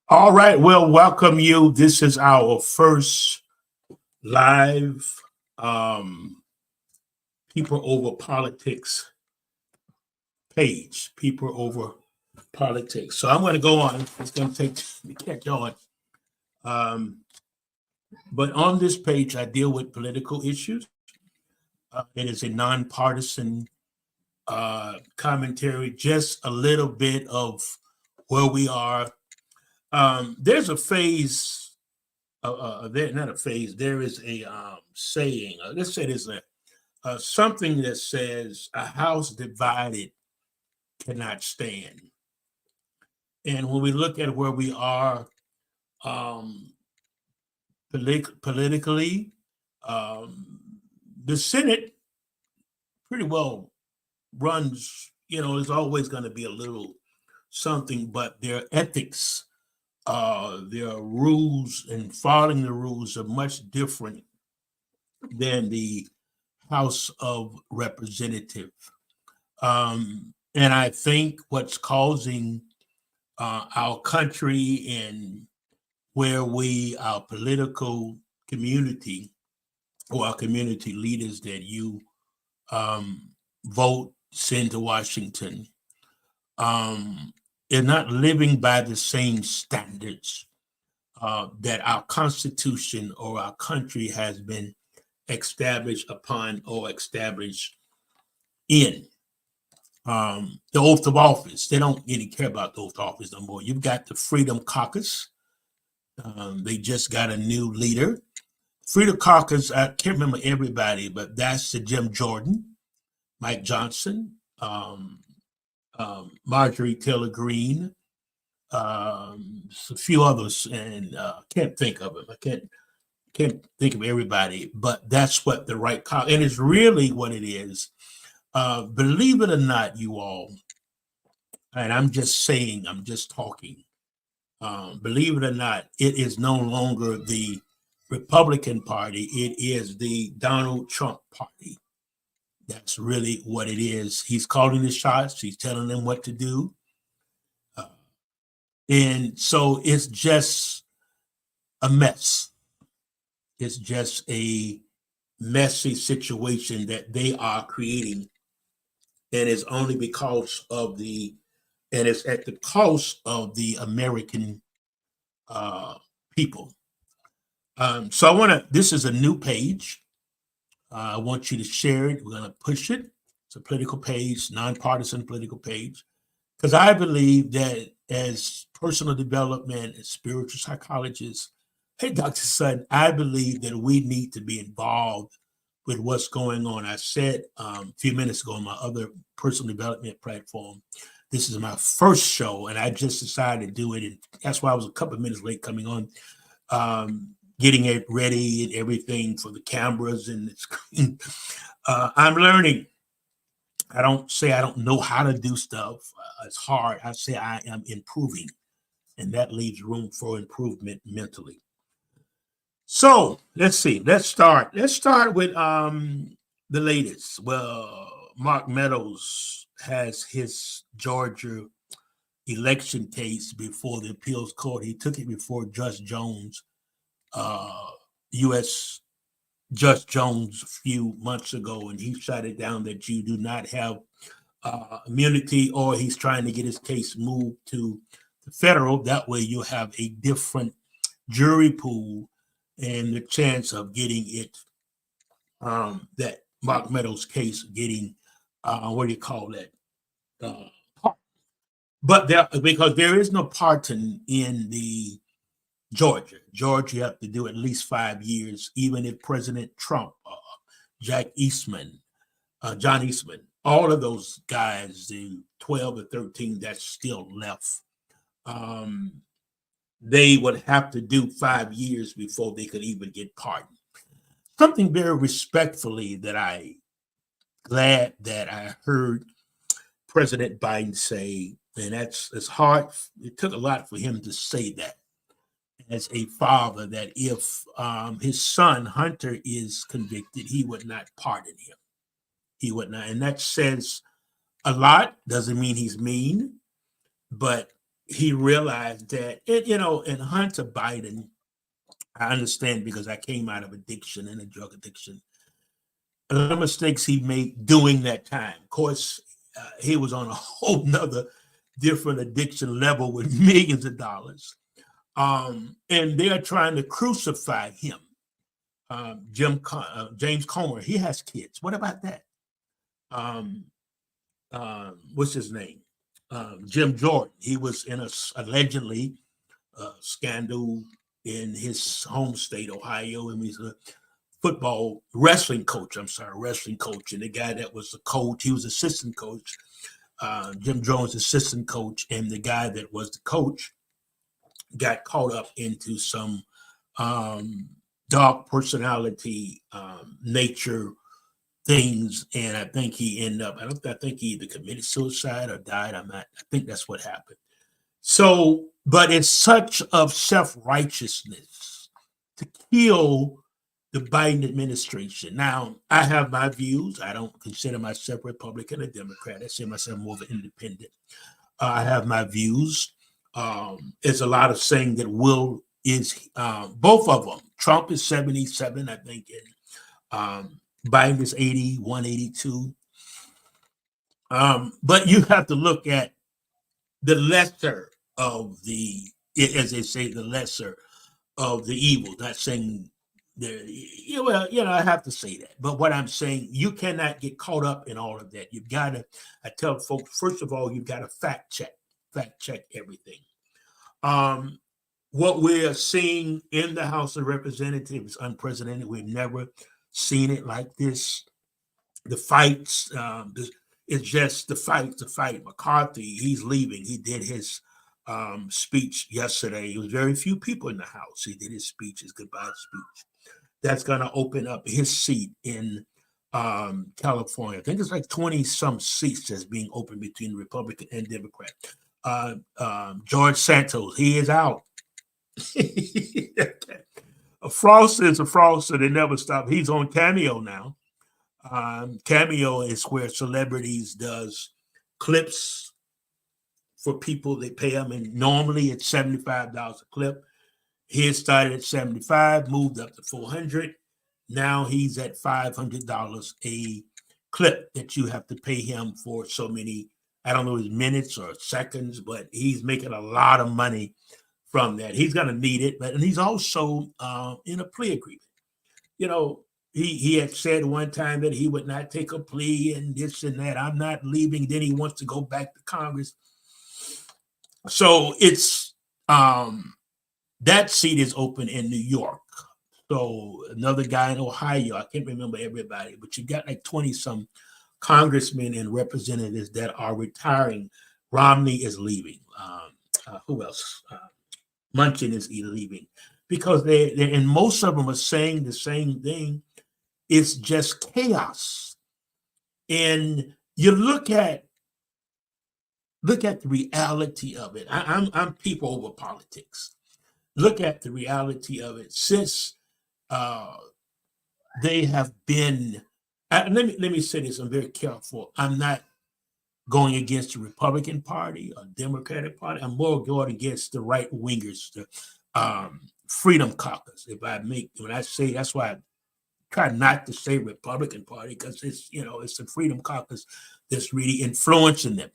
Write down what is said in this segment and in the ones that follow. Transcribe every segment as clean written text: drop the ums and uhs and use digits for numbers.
All right. Well, welcome you. This is our first live um, People Over Politics page. People Over Politics. So I'm going to go on. It's going to take to catch on. Um, but on this page, I deal with political issues. It is a nonpartisan commentary, just a little bit of where we are. There's a phase there not a phase. There is a saying. Let's say there's a something that says a house divided cannot stand. And when we look at where we are um, politically, um, the Senate pretty well runs. There's always going to be a little something, but their ethics, their rules, and following the rules are much different than the House of Representative. And I think what's causing our country and where our political community or our community leaders that you um, vote, send to Washington, are not living by the same standards that our Constitution or our country has been established upon or established in. The oath of office. They don't really care about the oath of office no more. You've got the Freedom Caucus. They just got a new leader. Freedom Caucus, I can't remember everybody, but that's the Jim Jordan, Mike Johnson, Marjorie Taylor Greene, a few others, and can't think of them. I can't think of everybody, but that's what the right caucus, and it's really what it is. Believe it or not, you all, and I'm just saying, I'm just talking. Believe it or not, it is no longer the Republican Party. It is the Donald Trump Party. That's really what it is. He's calling the shots. He's telling them what to do. And so it's just a mess. It's just a messy situation that they are creating. And it's only because of and it's at the cost of the American people. So this is a new page. I want you to share it. We're going to push it. It's a political page, nonpartisan political page, because I believe that as personal development and spiritual psychologists, hey, Dr. Sutton, I believe that we need to be involved with what's going on. I said a few minutes ago on my other personal development platform, this is my first show, and I just decided to do it. And that's why I was a couple of minutes late coming on, getting it ready and everything for the cameras and the screen. I'm learning. I don't say I don't know how to do stuff. It's hard. I say I am improving, and that leaves room for improvement mentally. So let's see. Let's start. Let's start with the latest. Well, Mark Meadows has his Georgia election case before the appeals court. He took it before Judge Jones, U.S. Judge Jones, a few months ago, and he shot it down that you do not have immunity, or he's trying to get his case moved to the federal. That way, you have a different jury pool and the chance of getting it, that Mark Meadows case getting, what do you call that? But because there is no pardon in the Georgia, you have to do at least 5 years, even if President Trump, Jack Eastman, John Eastman, all of those guys, the 12 or 13 that's still left, they would have to do 5 years before they could even get pardoned. Something very respectfully that glad that I heard President Biden say, and it's hard. It took a lot for him to say that as a father, that if his son Hunter is convicted, he would not pardon him. He would not, and that says a lot. Doesn't mean he's mean, but he realized that, and Hunter Biden, I understand because I came out of addiction and a drug addiction. A lot of mistakes he made during that time. Of course, he was on a whole nother different addiction level with millions of dollars. And they are trying to crucify him. James Comer, he has kids. What about that? Um, what's his name? Jim Jordan. He was in a allegedly scandal in his home state, Ohio, and he's a wrestling coach. I'm sorry, wrestling coach. And the guy that was the coach, he was assistant coach. Jim Jones, assistant coach, and the guy that was the coach got caught up into some dark personality nature things, and I think he ended up. I think he either committed suicide or died. I think that's what happened. So, but it's such of self-righteousness to kill the Biden administration. Now, I have my views. I don't consider myself Republican or Democrat. I say myself more of an independent. I have my views. There's a lot of saying that Will is both of them. Trump is 77, I think, and Biden is 81, 82. But you have to look at the lesser of the, as they say, the lesser of the evil. Not saying I have to say that. But what I'm saying, you cannot get caught up in all of that. You've got to, I tell folks, first of all, you've got to fact check everything. What we are seeing in the House of Representatives is unprecedented. We've never seen it like this. The fights, it's just the fight. McCarthy, he's leaving. He did his speech yesterday. There was very few people in the House. He did his speech, his goodbye speech. That's going to open up his seat in California. I think it's like 20 some seats that's being opened between Republican and Democrat. George Santos, he is out. A fraudster is a fraudster. They never stop. He's on Cameo now. Cameo is where celebrities does clips for people. They pay them, and normally it's $75 a clip. He started at 75, moved up to 400. Now he's at $500 a clip that you have to pay him for so many, I don't know, his minutes or seconds, but he's making a lot of money from that. He's going to need it, and he's also in a plea agreement. He had said one time that he would not take a plea and this and that. I'm not leaving. Then he wants to go back to Congress. So it's that seat is open in New York. So another guy in Ohio, I can't remember everybody, but you got like 20 some congressmen and representatives that are retiring. Romney is leaving. Who else? Manchin is leaving because they and most of them are saying the same thing. It's just chaos. And you look at the reality of it. I'm people over politics. Look at the reality of it. Since they have been, let me say this. I'm very careful. I'm not going against the Republican Party or Democratic Party. I'm more going against the right wingers, the Freedom Caucus. When I say, that's why I try not to say Republican Party, because it's the Freedom Caucus that's really influencing them.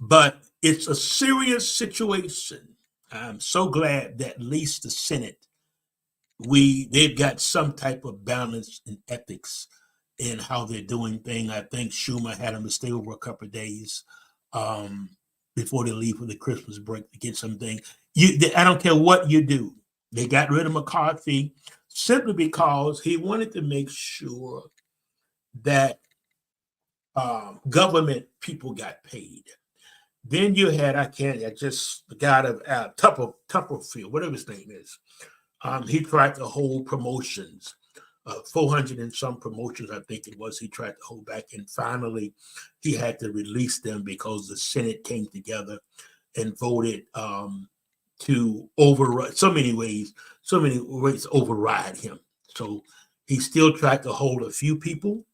But it's a serious situation. I'm so glad that at least the Senate, they've got some type of balance and ethics in how they're doing things. I think Schumer had them to stay over a couple of days before they leave for the Christmas break to get something. I don't care what you do. They got rid of McCarthy simply because he wanted to make sure that government people got paid. Then you had, the guy of Tupperfield, whatever his name is. He tried to hold promotions, 400 and some promotions, I think it was, he tried to hold back. And finally, he had to release them because the Senate came together and voted to override, so many ways override him. So he still tried to hold a few people.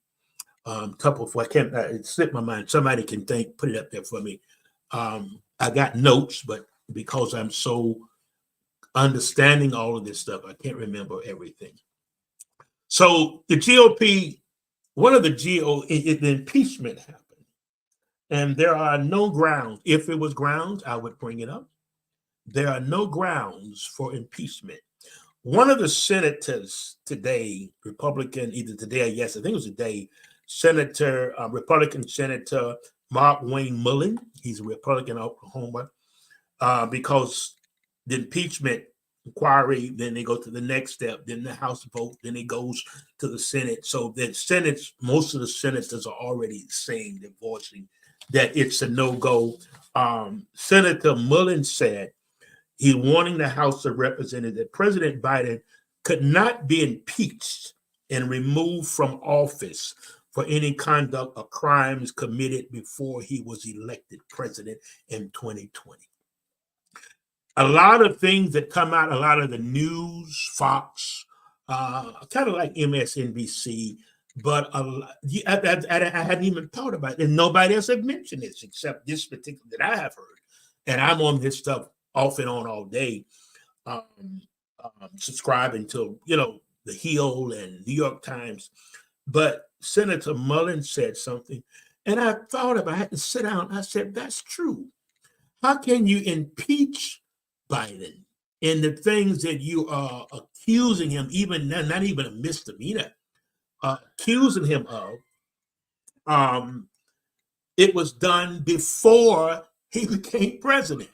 It slipped my mind. Somebody can put it up there for me. I got notes, but because I'm so understanding all of this stuff, I can't remember everything. So the GOP, one of the the impeachment happened, and there are no grounds. If it was grounds, I would bring it up. There are no grounds for impeachment. One of the senators today, Republican, either today or yes, I think it was today, Republican Senator Mark Wayne Mullen, he's a Republican of Oklahoma, because the impeachment inquiry, then they go to the next step, then the House vote, then it goes to the Senate. So the Senate, most of the senators are already saying, they're voicing that it's a no-go. Senator Mullen said he warning the House of Representatives that President Biden could not be impeached and removed from office for any conduct or crimes committed before he was elected president in 2020. A lot of things that come out, a lot of the news, Fox, kind of like MSNBC, but I hadn't even thought about it. And nobody else had mentioned this except this particular that I have heard. And I'm on this stuff off and on all day, subscribing to, The Hill and New York Times. But Senator Mullen said something, and I thought about it. I had to sit down. I said, that's true. How can you impeach Biden in the things that you are accusing him, even not even a misdemeanor, accusing him of? It was done before he became president.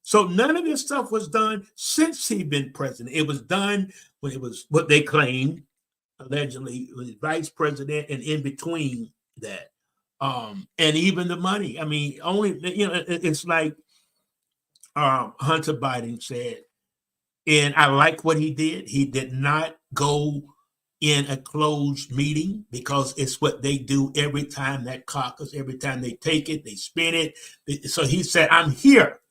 So none of this stuff was done since he'd been president. It was done when it was what they claimed, allegedly, was vice president and in between that. And even the money. I mean, only, it's like Hunter Biden said, and I like what he did. He did not go in a closed meeting because it's what they do every time that caucus, every time they take it, they spin it. So he said, I'm here.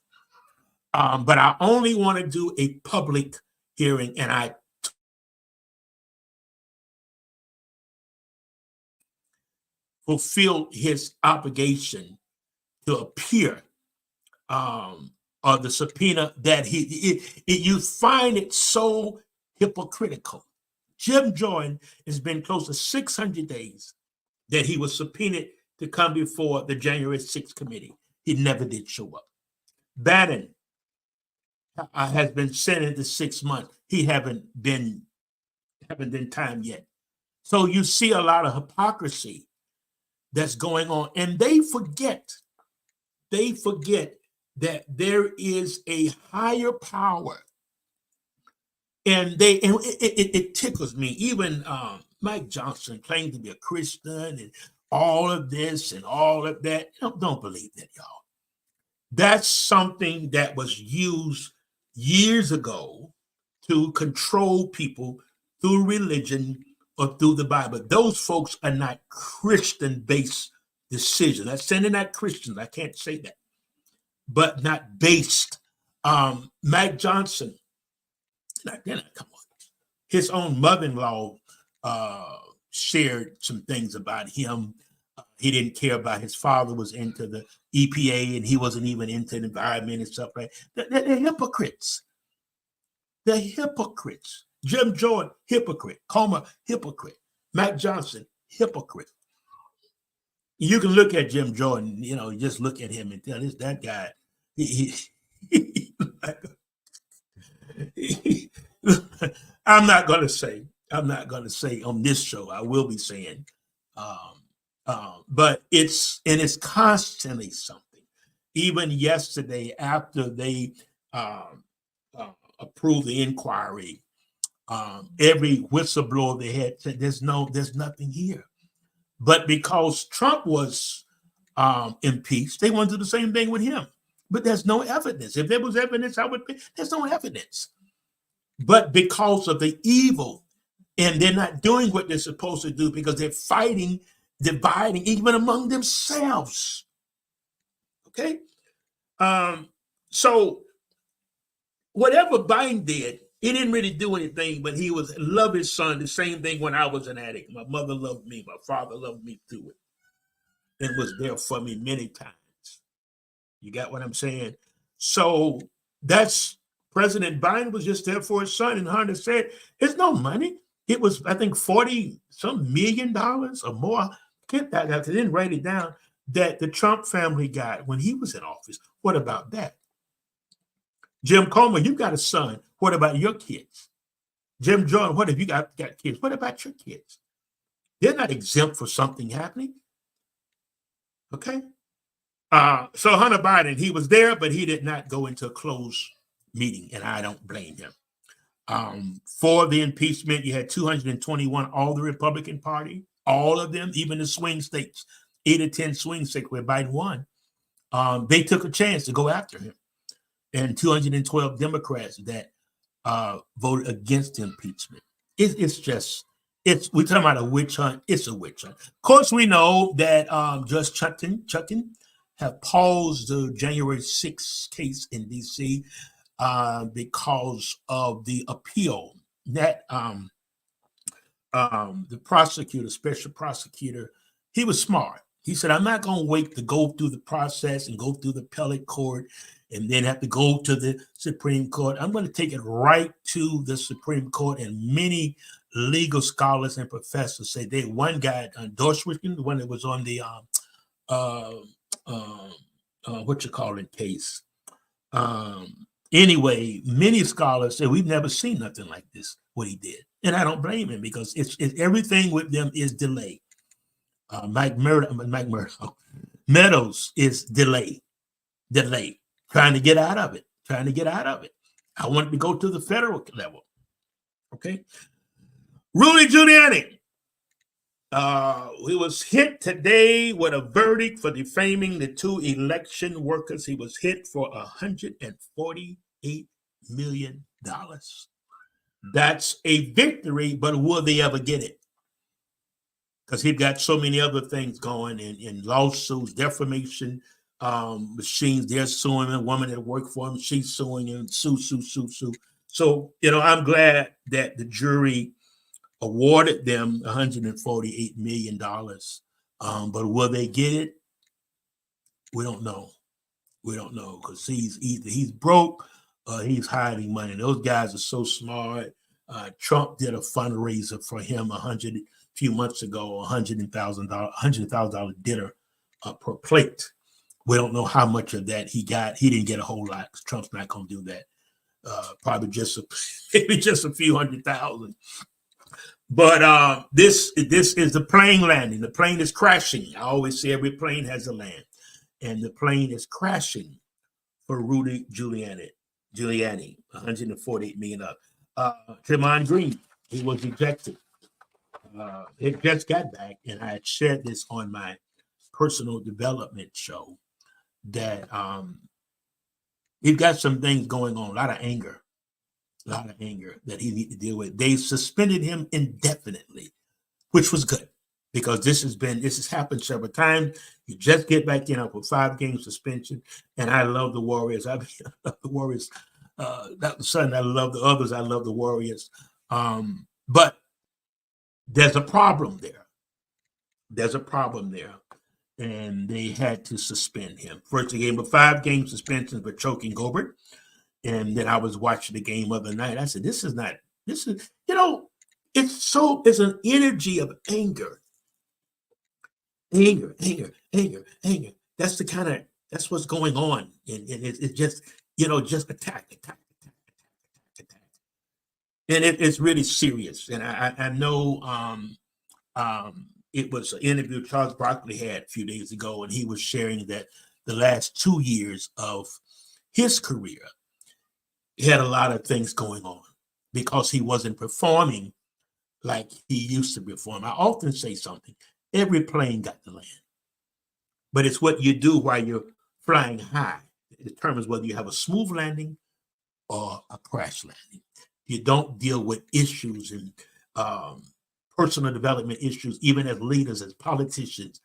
But I only want to do a public hearing, and I fulfilled his obligation to appear, or the subpoena that you find it so hypocritical. Jim Jordan has been close to 600 days that he was subpoenaed to come before the January 6th committee. He never did show up. Bannon has been sentenced to 6 months. He haven't been time yet. So you see a lot of hypocrisy that's going on, and they forget that there is a higher power, and it tickles me. Even Mike Johnson claimed to be a Christian and all of this and all of that. Don't believe that, y'all. That's something that was used years ago to control people through religion or through the Bible. Those folks are not Christian-based decisions. I'm saying they're not Christians. I can't say that. But not based. Mike Johnson, come on. His own mother-in-law shared some things about him. He didn't care about his father was into the EPA and he wasn't even into the environment and stuff like that. They're hypocrites. They're hypocrites. Jim Jordan, hypocrite. Comer, hypocrite. Matt Johnson, hypocrite. You can look at Jim Jordan, just look at him and tell that guy, I'm not going to say on this show, I will be saying, but it's constantly something. Even yesterday, after they approved the inquiry, every whistleblower they had said, there's nothing here. But because Trump was impeached, they want to do the same thing with him. But there's no evidence. If there was evidence, there's no evidence. But because of the evil, and they're not doing what they're supposed to do because they're fighting, dividing, even among themselves. Okay? So whatever Biden did, he didn't really do anything, but he was love his son. The same thing when I was an addict. My mother loved me. My father loved me through it and was there for me many times. You got what I'm saying? So that's President Biden was just there for his son, and Hunter said, "It's no money. It was, I think, 40 some $million or more. Get that out. They didn't write it down that the Trump family got when he was in office. What about that? Jim Comer, you got a son. What about your kids? Jim Jordan, what have you got kids? What about your kids? They're not exempt for something happening. Okay. So Hunter Biden, he was there, but he did not go into a closed meeting, and I don't blame him. For the impeachment, you had 221, all the Republican Party, all of them, even the swing states, 8 or 10 swing states where Biden won. They took a chance to go after him, and 212 Democrats that voted against impeachment. It's just, we're talking about a witch hunt. It's a witch hunt. Of course, we know that Judge Chutkan have paused the January 6th case in D.C. Because of the appeal that the prosecutor, special prosecutor, he was smart. He said, I'm not going to wait to go through the process and go through the appellate court and then have to go to the Supreme Court. I'm going to take it right to the Supreme Court. And many legal scholars and professors say they, one guy, Dorswicken, the one that was on the, case. Anyway, many scholars say we've never seen nothing like this, what he did. And I don't blame him because it's everything with them is delay. Meadows is delay, trying to get out of it. I want to go to the federal level. Okay. Rudy Giuliani. He was hit today with a verdict for defaming the 2 election workers. He was hit for $148 million. That's a victory, but will they ever get it? Because he's got so many other things going in lawsuits, defamation machines. They're suing a woman that worked for him. She's suing him. Sue. So, I'm glad that the jury awarded them $148 million. But will they get it? We don't know. Because he's broke, he's hiding money. Those guys are so smart. Trump did a fundraiser for him a few months ago, $100,000 dinner per plate. We don't know how much of that he got. He didn't get a whole lot because Trump's not going to do that. Probably maybe just a few $100,000. But this is the plane landing. The plane is crashing. I always say every plane has a land, and the plane is crashing for Rudy Giuliani, $148 million. Tremont Green, he was ejected. It just got back, and I had shared this on my personal development show that he's got some things going on, a lot of anger that he needs to deal with. They suspended him indefinitely, which was good because this has happened several times. You just get back in for 5-game suspension, and I love the Warriors. I love the Warriors. Not the Sun. I love the others. I love the Warriors. But there's a problem there. And they had to suspend him. First, they gave him a 5-game suspension for choking Gobert. And then I was watching the game the other night. I said, it's an energy of anger. Anger. That's what's going on. And it's just, just attack. And it's really serious. And I know it was an interview Charles Barkley had a few days ago, and he was sharing that the last 2 years of his career, he had a lot of things going on because he wasn't performing like he used to perform. I often say something. Every plane got to land. But it's what you do while you're flying high. It determines whether you have a smooth landing or a crash landing. You don't deal with issues and personal development issues, even as leaders, as politicians,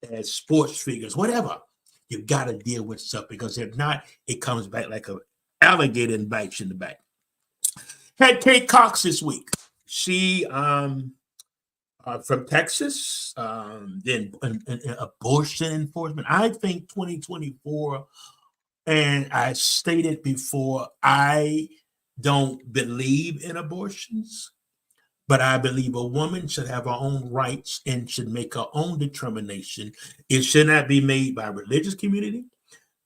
as sports figures, whatever. You've got to deal with stuff because if not, it comes back like an alligator and bites you in the back. Had Kate Cox this week. She from Texas, then an abortion enforcement. I think 2024 And I stated before, I don't believe in abortions, but I believe a woman should have her own rights and should make her own determination. It should not be made by religious community,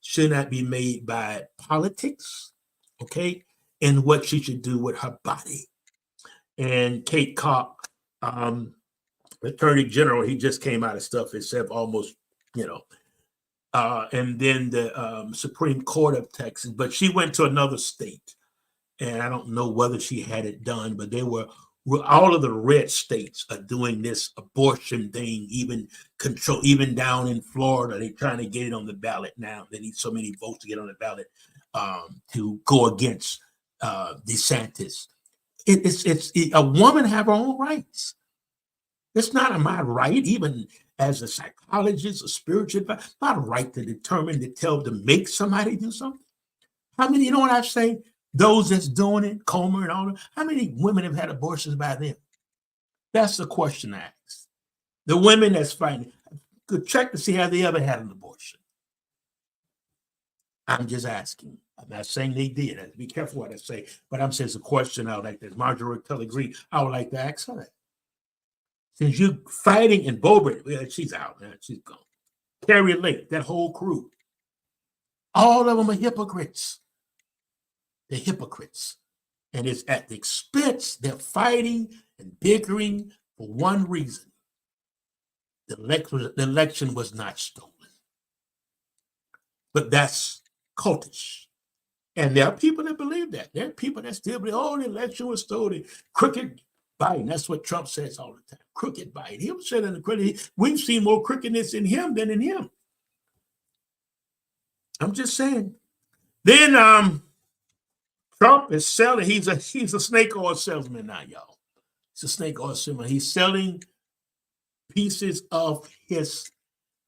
should not be made by politics, okay, and what she should do with her body. And Kate Cock, Attorney General, he just came out of stuff itself almost, you know, and then the Supreme Court of Texas, but she went to another state, and I don't know whether she had it done, but they were all of the red states are doing this abortion thing, even control, even down in Florida, they're trying to get it on the ballot now. They need so many votes to get on the ballot to go against DeSantis. A woman have her own rights. It's not my right, even as a psychologist, a spiritual advisor, not a right to determine, to make somebody do something. How many, you know what I say? Those that's doing it, Comer and all that, how many women have had abortions by them? That's the question I ask. The women that's fighting, could check to see how they ever had an abortion. I'm just asking. I'm not saying they did. I have to be careful what I say, but I'm saying it's a question I would like to, Marjorie Taylor Greene, I would like to ask her that. Since you're fighting in Boebert, well, she's out, man. She's gone. Carrie Lake, that whole crew. All of them are hypocrites. They're hypocrites. And it's at the expense, they're fighting and bickering for one reason. The election was not stolen. But that's cultish. And there are people that believe that. There are people that still believe, oh, the election was stolen. Crooked Biden. That's what Trump says all the time. Crooked Biden. He'll say that in the credit. We've seen more crookedness in him than in him. I'm just saying. Then Trump is selling. He's a snake oil salesman now, y'all. He's a snake oil salesman. He's selling pieces of his.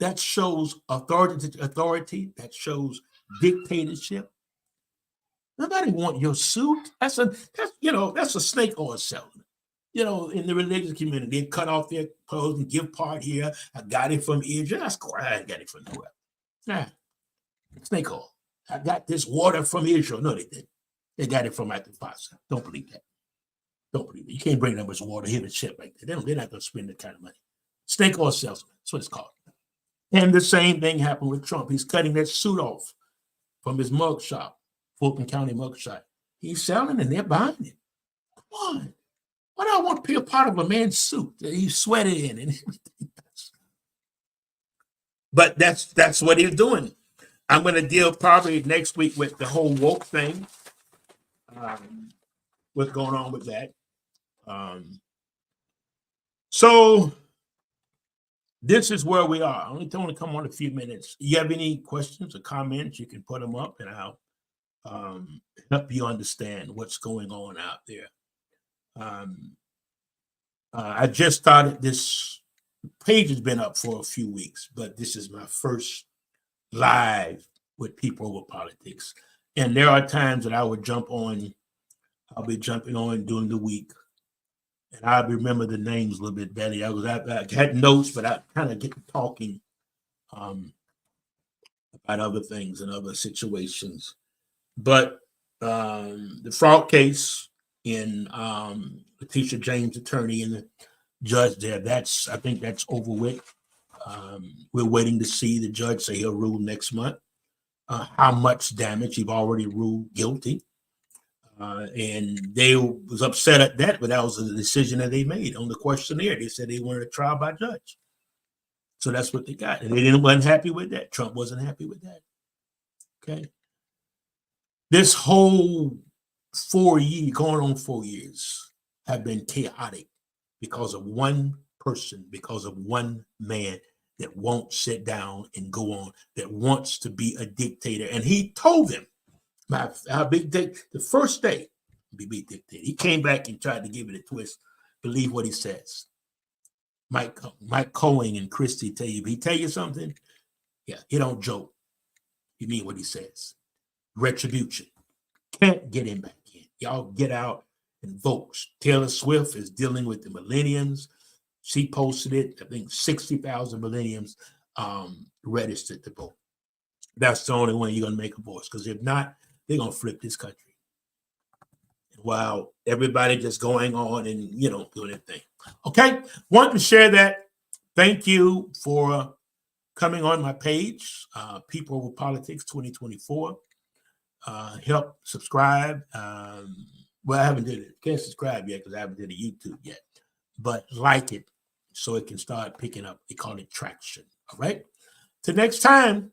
That shows authority. That shows dictatorship. Nobody want your suit. That's a snake oil salesman. You know, in the religious community, they cut off their clothes and give part here. I got it from Israel. That's correct. I got it from nowhere. Nah, snake oil. I got this water from Israel. No, they didn't. They got it from at the partisan. Don't believe that. Don't believe it. You can't bring that much water here and ship like that. They're not going to spend that kind of money. Snake oil salesman. That's what it's called. And the same thing happened with Trump. He's cutting that suit off from his mug shop, Fulton County mug shop. He's selling and they're buying it. Come on. Why do I want to be a part of a man's suit that he sweated in and everything else? But that's what he's doing. I'm going to deal probably next week with the whole woke thing. What's going on with that? So this is where we are. I only want to come on a few minutes. You have any questions or comments, you can put them up and I'll help you understand what's going on out there. I just started this page, has been up for a few weeks, but this is my first live with people over politics. And there are times that I would jump on, I'll be jumping on during the week. And I remember the names a little bit better. I had notes, but I kind of get to talking about other things and other situations. But the fraud case in Letitia James' attorney and the judge there, I think that's over with. We're waiting to see the judge say he'll rule next month. How much damage? He've already ruled guilty. And they was upset at that, but that was the decision that they made on the questionnaire. They said they wanted a trial by judge. So that's what they got. And they wasn't happy with that. Trump wasn't happy with that. Okay. This whole 4 years, going on 4 years, have been chaotic because of one person, because of one man that won't sit down and go on, that wants to be a dictator. And he told them, our big day, the first day, be dictator. He came back and tried to give it a twist. Believe what he says. Mike Cohen and Christie tell you, if he tell you something, yeah, he don't joke. He mean what he says. Retribution. Can't get him back in. Y'all get out and vote. Taylor Swift is dealing with the millennials. She posted it. I think 60,000 millennials registered to vote. That's the only way you're going to make a voice. Because if not, they're going to flip this country. While everybody just going on and, doing their thing. Okay. Want to share that. Thank you for coming on my page, People Over Politics 2024. Help subscribe. Well, I haven't did it. Can't subscribe yet because I haven't did a YouTube yet. But like it so it can start picking up. They call it traction. All right. Till next time,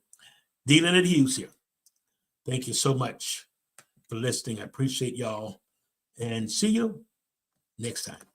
D. Leonard Hughes here. Thank you so much for listening. I appreciate y'all. And see you next time.